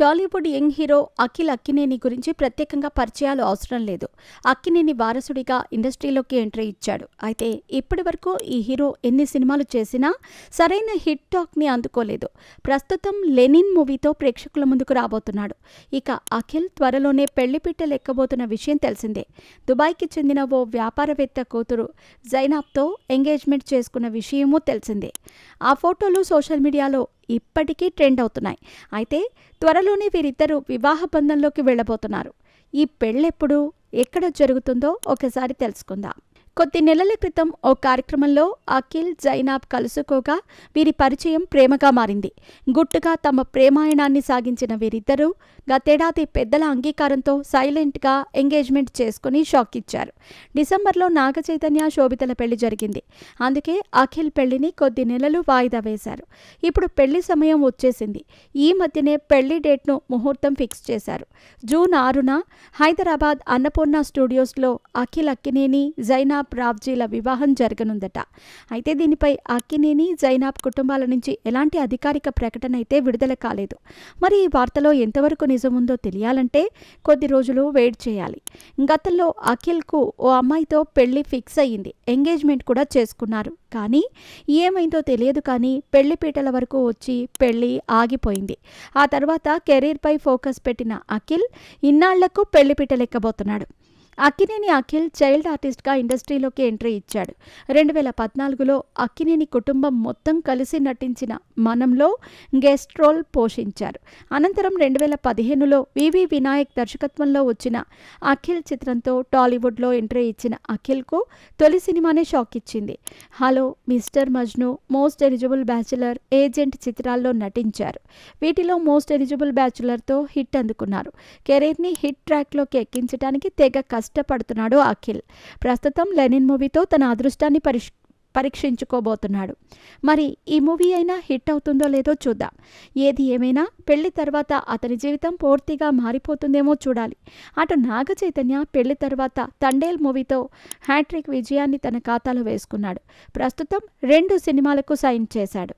Tollywood young hero Akhil Akkineni గురించి ప్రత్యేకంగా పరిచయాలు అవసరం లేదు. అక్కినేని వారసుడిగా ఇండస్ట్రీలోకి ఎంట్రీ ఇచ్చాడు. అయితే ఇప్పటి వరకు ఈ హీరో ఎన్ని సినిమాలు చేసినా సరైన హిట్ టాక్ని అందుకోలేదు. ప్రస్తుతం లెనిన్ మూవీతో ప్రేక్షకుల ముందుకు రాబోతున్నాడు. ఇక అఖిల్ త్వరలోనే పెళ్లిపీటలు ఎక్కబోతున్న విషయం తెలిసిందే. దుబాయ్కి చెందిన ఓ వ్యాపారవేత్త కూతురు జైనాబ్తో ఎంగేజ్మెంట్ చేసుకున్న విషయమూ తెలిసిందే. ఆ ఫోటోలు సోషల్ మీడియాలో ఇప్పటికీ ట్రెండ్ అవుతున్నాయి. అయితే త్వరలోనే వీరిద్దరూ వివాహ బంధంలోకి వెళ్లబోతున్నారు. ఈ పెళ్ళెప్పుడు, ఎక్కడ జరుగుతుందో ఒకసారి తెలుసుకుందాం. కొద్ది నెలల క్రితం ఓ కార్యక్రమంలో అఖిల్, జైనాబ్ కలుసుకోగా వీరి పరిచయం ప్రేమగా మారింది. గుట్టుగా తమ ప్రేమాయణాన్ని సాగించిన వీరిద్దరూ గతేడాది పెద్దల అంగీకారంతో సైలెంట్గా ఎంగేజ్మెంట్ చేసుకుని షాక్ ఇచ్చారు. డిసెంబర్లో నాగచైతన్య, శోభితల పెళ్లి జరిగింది. అందుకే అఖిల్ పెళ్లిని కొద్ది నెలలు వాయిదా వేశారు. ఇప్పుడు పెళ్లి సమయం వచ్చేసింది. ఈ మధ్యనే పెళ్లి డేట్ను ముహూర్తం ఫిక్స్ చేశారు. జూన్ 6న హైదరాబాద్ అన్నపూర్ణ స్టూడియోస్లో అఖిల్ అక్కినేని, జైనాబ్ రావ్జీల వివాహం జరగనుందట. అయితే దీనిపై అక్కినేని, జైనాబ్ కుటుంబాల నుంచి ఎలాంటి అధికారిక ప్రకటన అయితే విడుదల కాలేదు. మరి ఈ వార్తలో ఎంతవరకు నిజముందో తెలియాలంటే కొద్ది రోజులు వెయిట్ చేయాలి. గతంలో అఖిల్కు ఓ అమ్మాయితో పెళ్లి ఫిక్స్ అయ్యింది. ఎంగేజ్మెంట్ కూడా చేసుకున్నారు. కానీ ఏమైందో తెలియదు. కానీ పెళ్లిపీటల వరకు వచ్చి పెళ్లి ఆగిపోయింది. ఆ తర్వాత కెరీర్పై ఫోకస్ పెట్టిన అఖిల్ ఇన్నాళ్లకు పెళ్లిపీటలెక్కబోతున్నాడు. అక్కినేని అఖిల్ చైల్డ్ ఆర్టిస్ట్గా ఇండస్ట్రీలోకి ఎంట్రీ ఇచ్చాడు. 2014లో అక్కినేని కుటుంబం మొత్తం కలిసి నటించిన మనంలో గెస్ట్ రోల్ పోషించారు. అనంతరం 2015లో వివి వినాయక్ దర్శకత్వంలో వచ్చిన అఖిల్ చిత్రంతో టాలీవుడ్లో ఎంట్రీ ఇచ్చిన అఖిల్కు తొలి సినిమానే షాక్ ఇచ్చింది. Hello, mister Majnu, most eligible bachelor, agent చిత్రాల్లో నటించారు. వీటిలో మోస్ట్ ఎలిజిబుల్ బ్యాచులర్తో హిట్ అందుకున్నారు. కెరీర్ని హిట్ ట్రాక్లోకి ఎక్కించడానికి తెగ కష్టపడుతున్నాడు అఖిల్. ప్రస్తుతం లెనిన్ మూవీతో తన అదృష్టాన్ని పరీక్షించుకోబోతున్నాడు. మరి ఈ మూవీ అయినా హిట్ అవుతుందో లేదో చూద్దాం. ఏది ఏమైనా పెళ్లి తర్వాత అతని జీవితం పూర్తిగా మారిపోతుందేమో చూడాలి. అటు నాగ చైతన్య పెళ్లి తర్వాత తండేల్ మూవీతో హ్యాట్రిక్ విజయాన్ని తన ఖాతాలో వేసుకున్నాడు. ప్రస్తుతం 2 సినిమాలకు సైన్ చేశాడు.